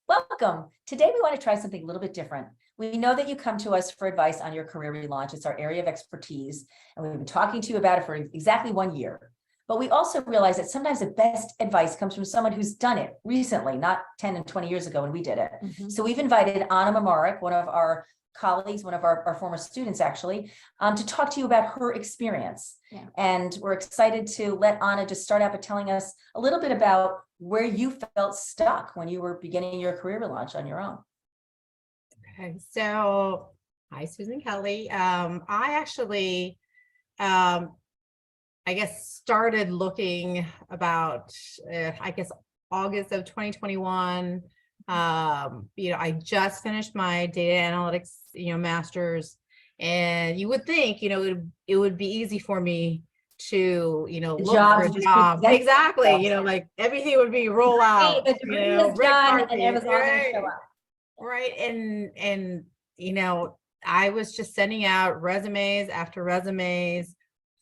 Welcome. Today, we want to try something a little bit different. We know that you come to us for advice on your career relaunch. It's our area of expertise, and we've been talking to you about it for exactly 1 year. But we also realize that sometimes the best advice comes from someone who's done it recently, not 10 and 20 years ago when we did it. So we've invited Mamuric, one of our colleagues, one of our former students actually, to talk to you about her experience. Yeah. And we're excited to let Anna just start out by telling us a little bit about where you felt stuck when you were beginning your career relaunch on your own. Okay, so hi, Susan Kelly. I actually, I guess, started looking about, August of 2021. I just finished my data analytics, master's, and you would think, it would be easy for me to, look for a job. Exactly. Like everything would be roll out, the degree is done and Amazon right. show up. Right. And, I was just sending out resumes after resumes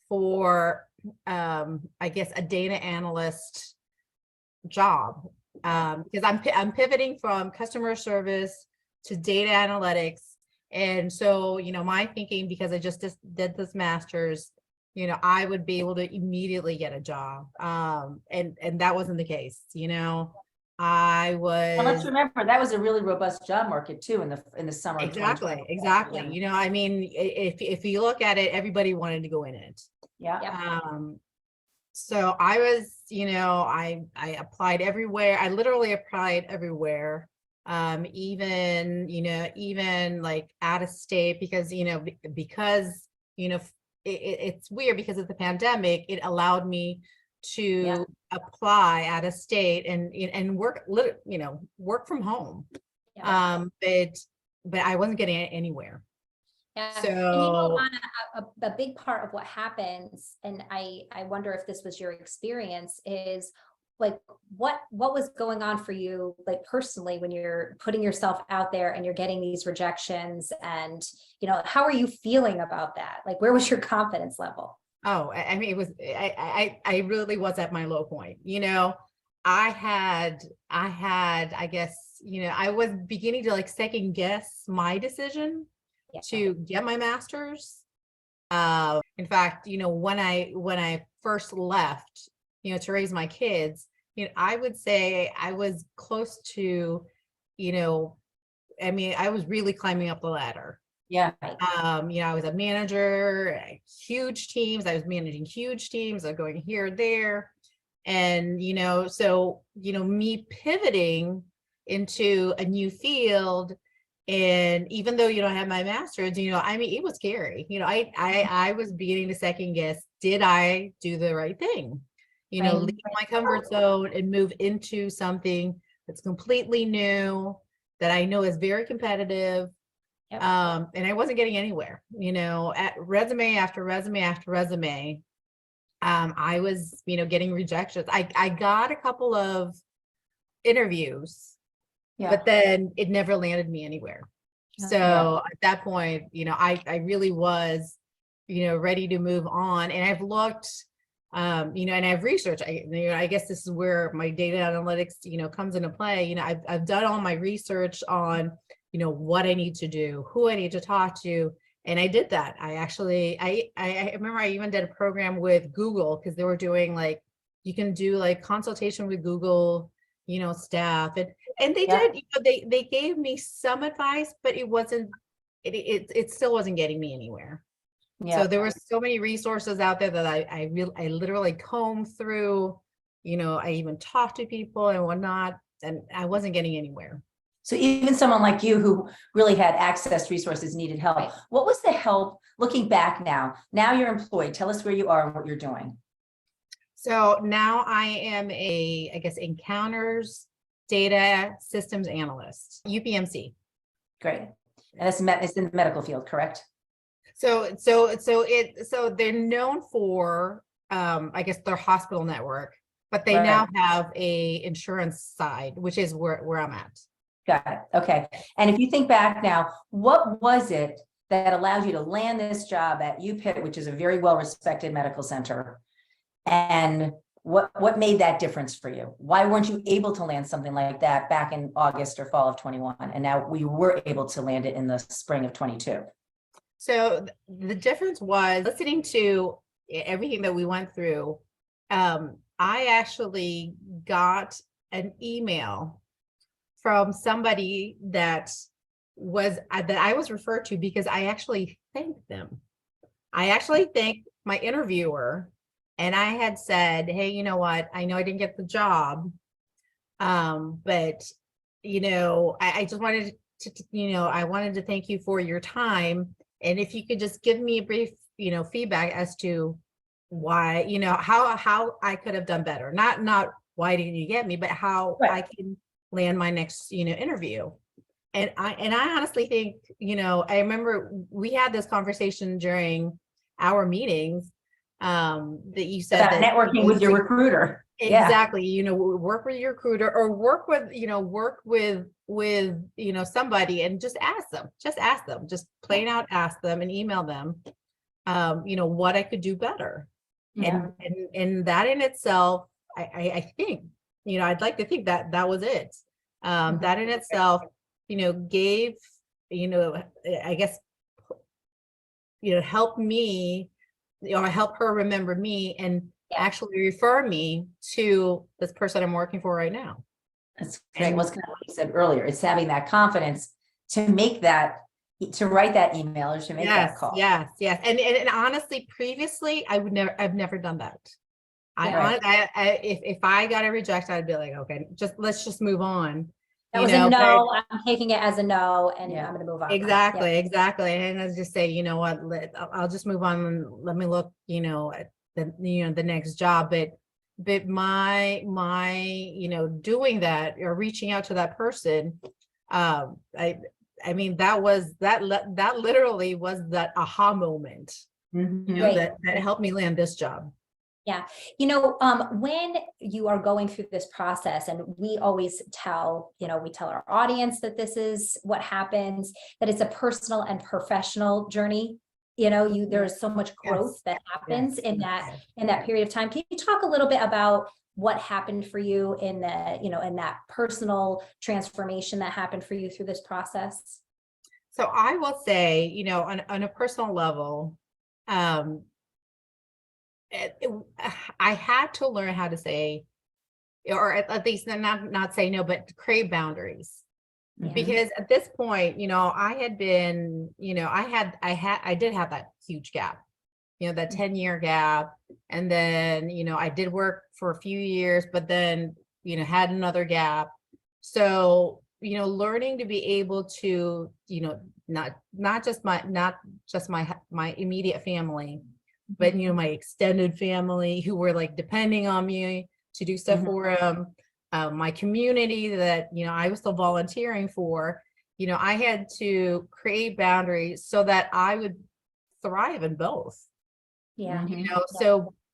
for, I guess, a data analyst job. Because I'm pivoting from customer service to data analytics. And so, my thinking, because I just did this master's, I would be able to immediately get a job. And that wasn't the case. I was. And let's remember that was a really robust job market too in the summer. Exactly. Yeah. If you look at it, everybody wanted to go in it. Yeah. So I was, I applied everywhere. I literally applied everywhere. Even like out of state, because it's weird because of the pandemic, it allowed me to apply out of state and work from home. Yeah. But I wasn't getting it anywhere. Yeah. So and a big part of what happens, and I wonder if this was your experience, is like what was going on for you, like personally, when you're putting yourself out there and you're getting these rejections, and how are you feeling about that? Like, where was your confidence level? Oh, I mean, it was, I really was at my low point. I had, I guess, I was beginning to like second guess my decision to get my master's. In fact, when I first left, to raise my kids, I would say I was close to, I was really climbing up the ladder. Yeah. I was a manager, huge teams. I was managing huge teams. I was going here, there. And, so, me pivoting into a new field. And even though, I had my master's, it was scary. I was beginning to second guess, did I do the right thing? Leave my comfort zone and move into something that's completely new, that I know is very competitive. Yep. And I wasn't getting anywhere, at resume after resume after resume. I was, getting rejections. I got a couple of interviews, but then it never landed me anywhere. So at that point, I really was, ready to move on. And I've looked, and I've researched, I guess this is where my data analytics, comes into play. I've done all my research on, what I need to do, who I need to talk to. And I did that. I remember I even did a program with Google, because they were doing like, you can do like consultation with Google, staff. And they did, they gave me some advice, but it wasn't, it still wasn't getting me anywhere. Yeah. So there were so many resources out there that I literally combed through, I even talked to people and whatnot, and I wasn't getting anywhere. So even someone like you who really had access to resources, needed help. Right. What was the help looking back now? Now you're employed. Tell us where you are and what you're doing. So now I am I guess, Encounters Data Systems Analyst, UPMC. Great. And it's in the medical field, correct? So they're known for, I guess, their hospital network, but they now have a insurance side, which is where I'm at. Got it. Okay. And if you think back now, what was it that allowed you to land this job at UPIT, which is a very well-respected medical center? And What made that difference for you? Why weren't you able to land something like that back in August or fall of 21? And now we were able to land it in the spring of 22. So the difference was listening to everything that we went through. I actually got an email from somebody that I was referred to because I actually thanked them. I actually thanked my interviewer, and I had said, hey, you know what? I know I didn't get the job, but I just wanted to, I wanted to thank you for your time. And if you could just give me a brief, feedback as to why, how I could have done better. Not why didn't you get me, but how I can land my next, interview. And I honestly think, I remember we had this conversation during our meetings, that you said about that networking with your recruiter. Exactly. Work with your recruiter, or work with somebody, and just ask them, just plain out ask them and email them, what I could do better. Yeah. And that in itself, I think, I'd like to think that that was it. That in itself, gave, I guess, help me, help her remember me and actually refer me to this person I'm working for right now. That's great. What's kind of what you said earlier. It's having that confidence to write that email or to make that call. Yes. And honestly, previously, I've never done that. If I got a reject, I'd be like, okay, let's just move on. That was a no. I'm taking it as a no, and I'm going to move on. Exactly. And I just say, you know what, I'll just move on and let me look, at the next job. But my doing that or reaching out to that person, I mean, that literally was that aha moment, that helped me land this job. Yeah. When you are going through this process, and we always tell, we tell our audience that this is what happens, that it's a personal and professional journey. There's so much growth that happens in that period of time. Can you talk a little bit about what happened for you in that personal transformation that happened for you through this process? So I will say, on a personal level, I had to learn how to say, or at least not say no, but create boundaries. Because at this point, I had been, I did have that huge gap, that 10-year gap. And then, I did work for a few years, but then, had another gap. So, learning to be able to, not just my immediate family, but, my extended family who were like depending on me to do stuff for them. My community that, I was still volunteering for, I had to create boundaries so that I would thrive in both. Yeah.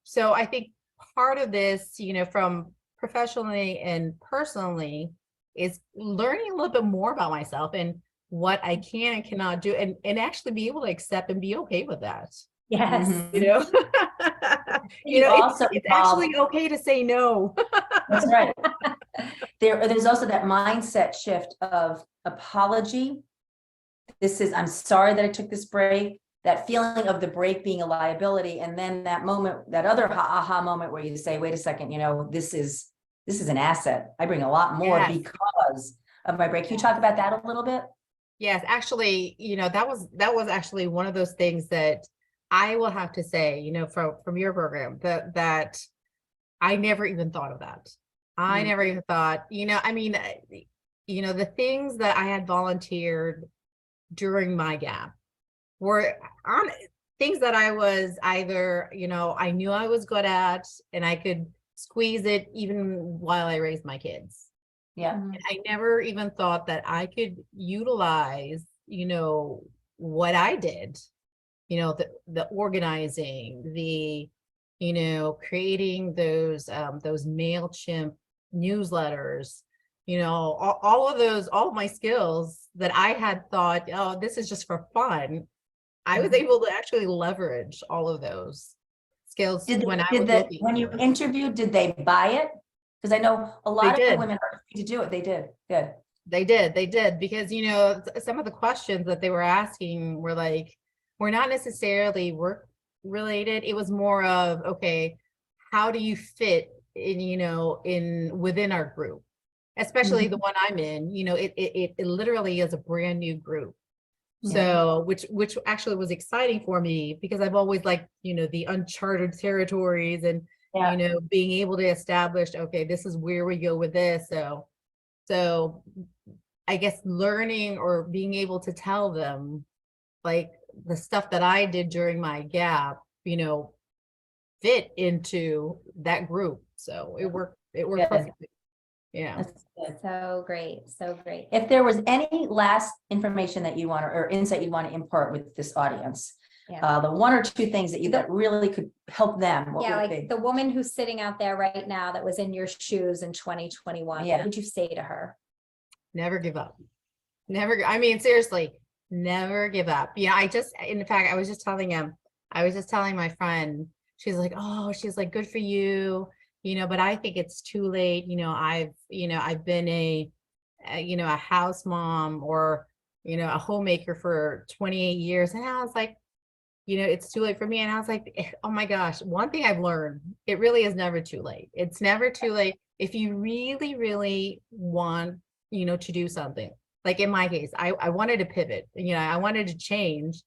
So I think part of this, from professionally and personally, is learning a little bit more about myself and what I can and cannot do, and actually be able to accept and be okay with that. Yes. It's actually okay to say no. That's right. There's also that mindset shift of apology. I'm sorry that I took this break, that feeling of the break being a liability. And then that moment, that other aha moment where you say, wait a second, this is an asset. I bring a lot more because of my break. Can you talk about that a little bit? Yes, actually, that was actually one of those things that I will have to say, from your program, that I never even thought of that. I never even thought, the things that I had volunteered during my gap were on things that I was either, I knew I was good at, and I could squeeze it even while I raised my kids. Yeah. And I never even thought that I could utilize, what I did, the organizing, the, creating those MailChimp newsletters, all of my skills that I had thought, oh, this is just for fun. I was able to actually leverage all of those. skills Did, when I did was the, looking when you for it. interviewed, did they buy it? Because I know a lot of did. the women are to do it. They did. Good. They did, because, you know, some of the questions that they were asking were like, were not necessarily work related. It was more of, okay, how do you fit in, you know, within our group, especially the one I'm in, you know, it literally is a brand new group. So, which actually was exciting for me because I've always liked, you know, the uncharted territories and, you know, being able to establish, okay, this is where we go with this. So I guess learning or being able to tell them like the stuff that I did during my gap, you know, fit into that group. So it worked Good. perfectly. Yeah. That's good. So great. So great. If there was any last information that you want or insight you want to impart with this audience, Yeah. the one or two things that really could help them, what Yeah, would it like be? the woman who's sitting out there right now that was in your shoes in 2021, Yeah. what would you say to her? Never give up. Never. I mean, seriously, never give up. Yeah. In fact, I was just telling my friend, she's like, oh, she's like, good for you, you know, but I think it's too late. You know, I've been a house mom or, you know, a homemaker for 28 years. And I was like, you know, it's too late for me. And I was like, oh my gosh, one thing I've learned, it really is never too late. It's never too late. If you really, really want, you know, to do something, like in my case, I wanted to pivot, you know, I wanted to change.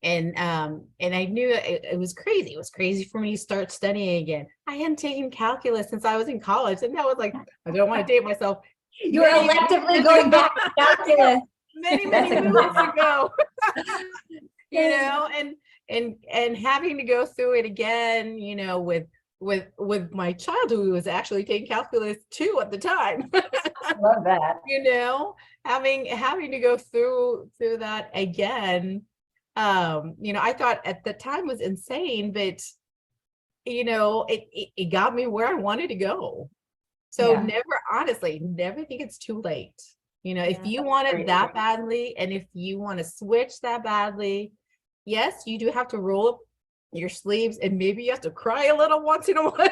And I knew it was crazy. It was crazy for me to start studying again. I hadn't taken calculus since I was in college. And that was like, I don't want to date myself. You're electively going back to calculus. Many That's a good months one. ago. You know, and having to go through it again, you know, with my child who was actually taking calculus 2 at the time. Love that. You know, having to go through that again. You know, I thought at the time was insane, but you know, it got me where I wanted to go. So honestly, never think it's too late. You know, if you want it that badly, and if you want to switch that badly, yes, you do have to roll up your sleeves and maybe you have to cry a little once in a while.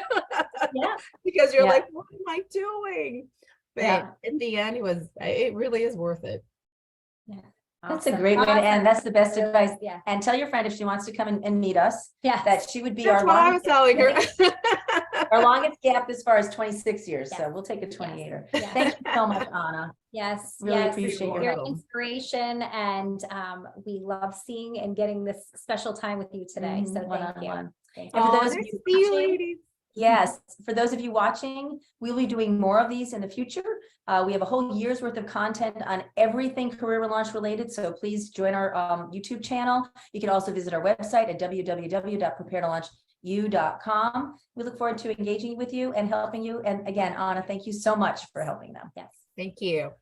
Because you're like, what am I doing? But in the end, it really is worth it. Yeah. That's a great way to end. That's the best advice. Yeah. And tell your friend if she wants to come and meet us, that she would be That's our what I was telling her. our longest gap as far as 26 years. Yes. So we'll take a 28er. Yes. Thank you so much, Anna. Yes. Really appreciate your your help. inspiration, and we love seeing and getting this special time with you today. So thank you. One-on-one. Thank And you. for those of you watching, yes, for those of you watching, we'll be doing more of these in the future. We have a whole year's worth of content on everything career relaunch related. So please join our YouTube channel. You can also visit our website at www.preparetolaunchu.com. We look forward to engaging with you and helping you. And again, Anna, thank you so much for helping them. Yes. Thank you.